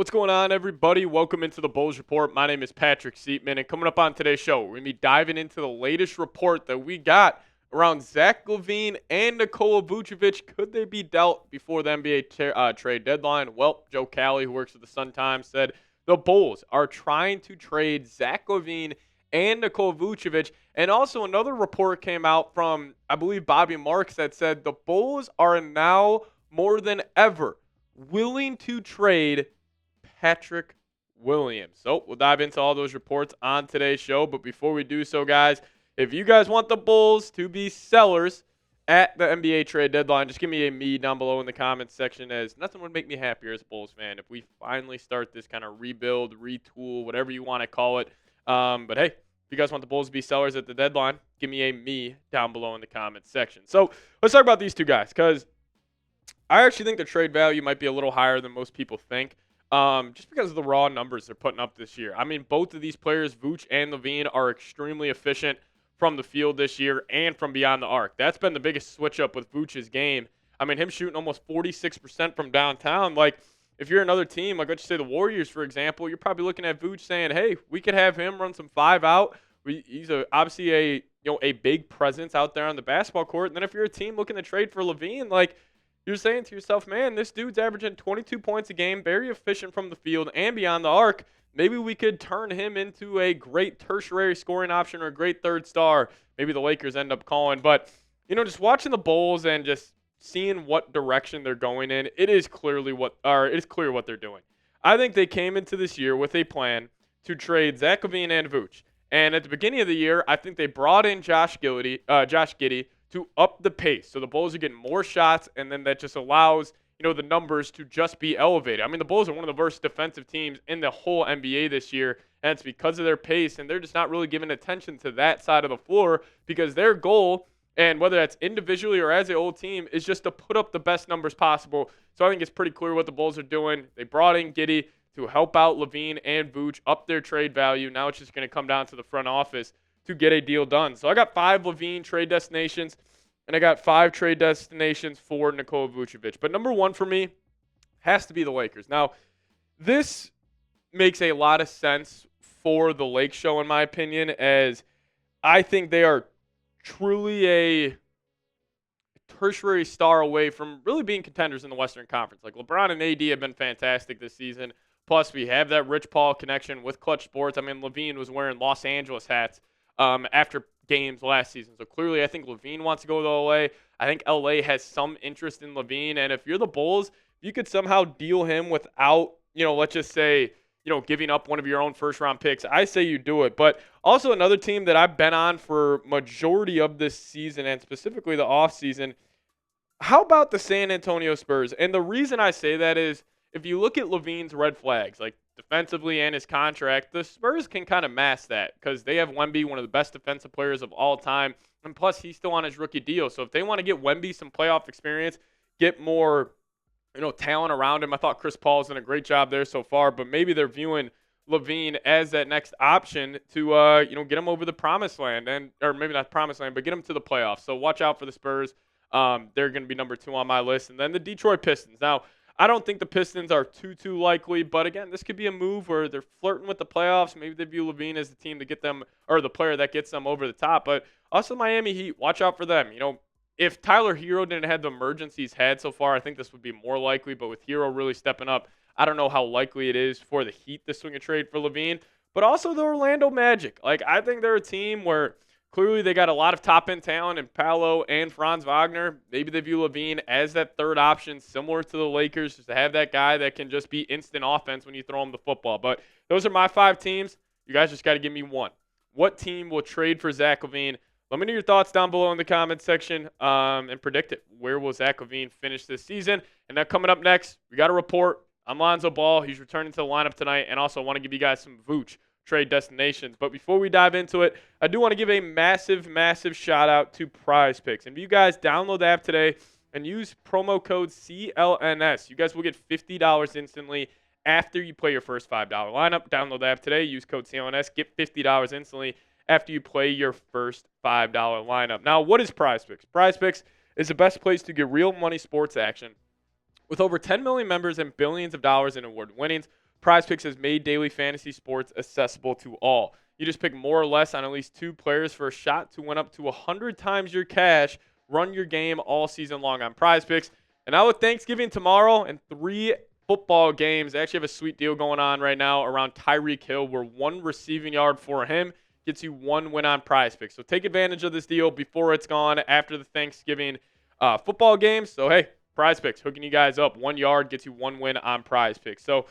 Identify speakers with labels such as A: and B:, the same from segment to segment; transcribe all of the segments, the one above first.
A: What's going on, everybody? Welcome into the Bulls Report. My name is Patrick Siepman, and coming up on today's show, we're going to be diving into the latest report that we got around Zach LaVine and Nikola Vucevic. Could they be dealt before the NBA trade deadline? Well, Joe Cali, who works for the Sun-Times, said the Bulls are trying to trade Zach LaVine and Nikola Vucevic. And also another report came out from, I believe, Bobby Marks that said the Bulls are now more than ever willing to trade Patrick Williams. So we'll dive into all those reports on today's show. But before we do so, guys, if you guys want the Bulls to be sellers at the NBA trade deadline, just give me a me down below in the comments section, as nothing would make me happier as a Bulls fan if we finally start this kind of rebuild, retool, whatever you want to call it. But hey, if you guys want the Bulls to be sellers at the deadline, give me a me down below in the comments section. So let's talk about these two guys, because I actually think the trade value might be a little higher than most people think. Just because of the raw numbers they're putting up this year. I mean, both of these players, Vooch and LaVine, are extremely efficient from the field this year and from beyond the arc. That's been the biggest switch up with Vooch's game. I mean, him shooting almost 46% from downtown. Like, if you're another team, like let's just say the Warriors, for example, you're probably looking at Vooch saying, hey, we could have him run some 5 out. He's obviously a big presence out there on the basketball court. And then if you're a team looking to trade for LaVine, like, you're saying to yourself, man, this dude's averaging 22 points a game, very efficient from the field and beyond the arc. Maybe we could turn him into a great tertiary scoring option or a great third star. Maybe the Lakers end up calling. But, just watching the Bulls and just seeing what direction they're going in, it is clear what they're doing. I think they came into this year with a plan to trade Zach LaVine and Vooch. And at the beginning of the year, I think they brought in Josh Giddey to up the pace. So the Bulls are getting more shots, and then that just allows, the numbers to just be elevated. I mean, the Bulls are one of the worst defensive teams in the whole NBA this year, and it's because of their pace, and they're just not really giving attention to that side of the floor because their goal, and whether that's individually or as a whole team, is just to put up the best numbers possible. So I think it's pretty clear what the Bulls are doing. They brought in Giddey to help out LaVine and Vooch up their trade value. Now it's just going to come down to the front office to get a deal done. So I got 5 LaVine trade destinations, and I got 5 trade destinations for Nikola Vucevic. But number 1 for me has to be the Lakers. Now, this makes a lot of sense for the Lake Show, in my opinion, as I think they are truly a tertiary star away from really being contenders in the Western Conference. Like, LeBron and AD have been fantastic this season. Plus, we have that Rich Paul connection with Clutch Sports. I mean, LaVine was wearing Los Angeles hats after games last season. So clearly, I think LaVine wants to go to LA. I think LA has some interest in LaVine. And if you're the Bulls, you could somehow deal him without, let's just say, giving up one of your own first-round picks. I say you do it. But also another team that I've been on for majority of this season, and specifically the offseason, how about the San Antonio Spurs? And the reason I say that is, if you look at LaVine's red flags, like defensively and his contract, the Spurs can kind of mask that because they have Wemby, one of the best defensive players of all time, and plus he's still on his rookie deal. So if they want to get Wemby some playoff experience, get more, talent around him, I thought Chris Paul's done a great job there so far, but maybe they're viewing LaVine as that next option to, get him over the promised land, or maybe not promised land, but get him to the playoffs. So watch out for the Spurs. They're going to be number 2 on my list. And then the Detroit Pistons. Now, I don't think the Pistons are too likely, but again, this could be a move where they're flirting with the playoffs. Maybe they view LaVine as the team to get them, or the player that gets them over the top. But also Miami Heat, watch out for them. If Tyler Hero didn't have the emergence he's had so far, I think this would be more likely. But with Hero really stepping up, I don't know how likely it is for the Heat to swing a trade for LaVine. But also the Orlando Magic. Like, I think they're a team where clearly they got a lot of top-end talent in Paolo and Franz Wagner. Maybe they view LaVine as that third option, similar to the Lakers, just to have that guy that can just be instant offense when you throw him the football. But those are my 5 teams. You guys just got to give me one. What team will trade for Zach LaVine? Let me know your thoughts down below in the comments section and predict it. Where will Zach LaVine finish this season? And now coming up next, we got a report on Lonzo Ball. He's returning to the lineup tonight. And also I want to give you guys some Vooch trade destinations. But before we dive into it, I do want to give a massive shout out to PrizePicks. And if you guys download the app today and use promo code CLNS, you guys will get $50 instantly after you play your first $5 lineup. Download the app today, use code CLNS, get $50 instantly after you play your first $5 lineup. Now, what is PrizePicks? PrizePicks is the best place to get real money sports action. With over 10 million members and billions of dollars in award winnings, PrizePicks has made daily fantasy sports accessible to all. You just pick more or less on at least 2 players for a shot to win up to 100 times your cash. Run your game all season long on PrizePicks. And now with Thanksgiving tomorrow and 3 football games, they actually have a sweet deal going on right now around Tyreek Hill, where 1 receiving yard for him gets you 1 win on PrizePicks. So take advantage of this deal before it's gone after the Thanksgiving football games. So, hey, PrizePicks hooking you guys up. 1 yard gets you 1 win on PrizePicks. So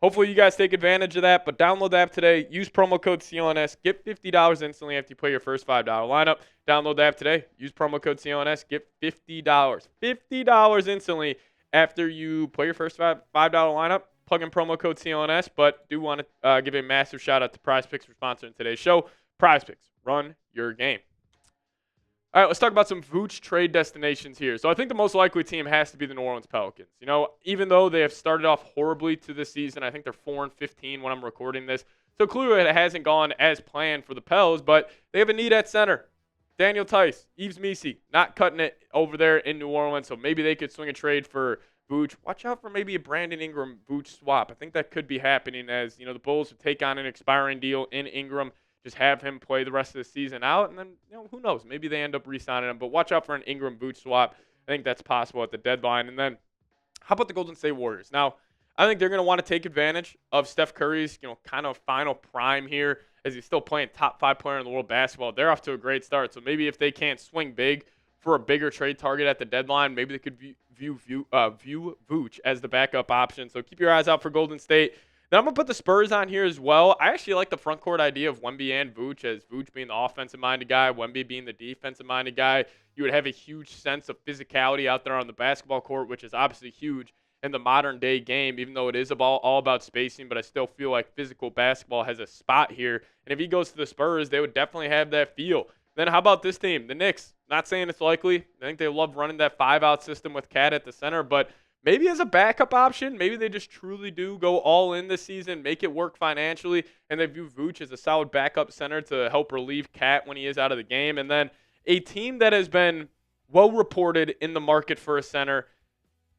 A: hopefully you guys take advantage of that. But download the app today. Use promo code CLNS. Get $50 instantly after you play your first $5 lineup. Download the app today. Use promo code CLNS. Get $50. $50 instantly after you play your first $5 lineup. Plug in promo code CLNS. But do want to give a massive shout out to PrizePicks for sponsoring today's show. PrizePicks. Run your game. All right, let's talk about some Vooch trade destinations here. So I think the most likely team has to be the New Orleans Pelicans. You know, even though they have started off horribly to this season, I think they're 4-15 when I'm recording this. So clearly it hasn't gone as planned for the Pels, but they have a need at center. Daniel Tice, Yves Missi, not cutting it over there in New Orleans, so maybe they could swing a trade for Vooch. Watch out for maybe a Brandon Ingram Vooch swap. I think that could be happening as, you know, the Bulls would take on an expiring deal in Ingram. Just have him play the rest of the season out, and then, you know, who knows? Maybe they end up re-signing him. But watch out for an Ingram Vooch swap. I think that's possible at the deadline. And then, how about the Golden State Warriors? Now, I think they're going to want to take advantage of Steph Curry's, you know, kind of final prime here, as he's still playing top 5 player in the world basketball. They're off to a great start. So maybe if they can't swing big for a bigger trade target at the deadline, maybe they could view Vooch as the backup option. So keep your eyes out for Golden State. Then I'm going to put the Spurs on here as well. I actually like the front court idea of Wemby and Vooch, as Vooch being the offensive-minded guy, Wemby being the defensive-minded guy. You would have a huge sense of physicality out there on the basketball court, which is obviously huge in the modern-day game, even though it is all about spacing. But I still feel like physical basketball has a spot here. And if he goes to the Spurs, they would definitely have that feel. Then how about this team, the Knicks? Not saying it's likely. I think they love running that 5-out system with Cat at the center, but maybe as a backup option, maybe they just truly do go all in this season, make it work financially, and they view Vooch as a solid backup center to help relieve Cat when he is out of the game. And then a team that has been well reported in the market for a center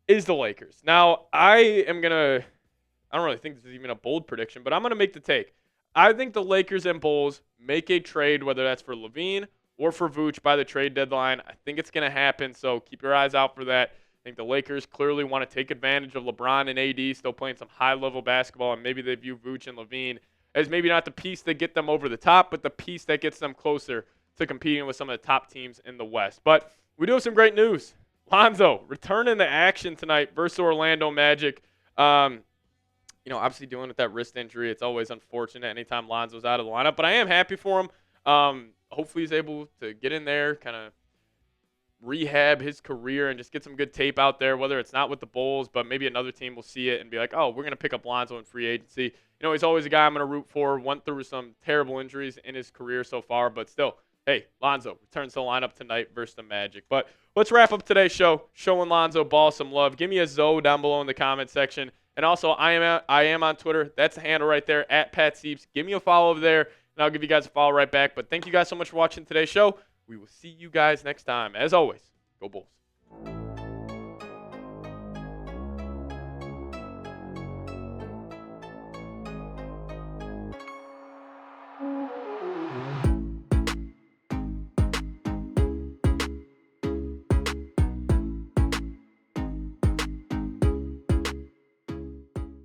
A: is the Lakers. Now, I don't really think this is even a bold prediction, but I'm going to make the take. I think the Lakers and Bulls make a trade, whether that's for LaVine or for Vooch by the trade deadline. I think it's going to happen, so keep your eyes out for that. I think the Lakers clearly want to take advantage of LeBron and AD still playing some high-level basketball, and maybe they view Vooch and LaVine as maybe not the piece that get them over the top, but the piece that gets them closer to competing with some of the top teams in the West. But we do have some great news. Lonzo returning to action tonight versus Orlando Magic. You know, obviously dealing with that wrist injury, it's always unfortunate anytime Lonzo's out of the lineup, but I am happy for him. Hopefully he's able to get in there, kind of rehab his career and just get some good tape out there, whether it's not with the Bulls, but maybe another team will see it and be like, oh, we're going to pick up Lonzo in free agency. You know, he's always a guy I'm going to root for. Went through some terrible injuries in his career so far, but still, hey, Lonzo returns to the lineup tonight versus the Magic. But let's wrap up today's show, showing Lonzo Ball some love. Give me a Zoe down below in the comment section. And also, I am on Twitter. That's the handle right there, at Pat Sieps. Give me a follow over there, and I'll give you guys a follow right back. But thank you guys so much for watching today's show. We will see you guys next time. As always, go Bulls.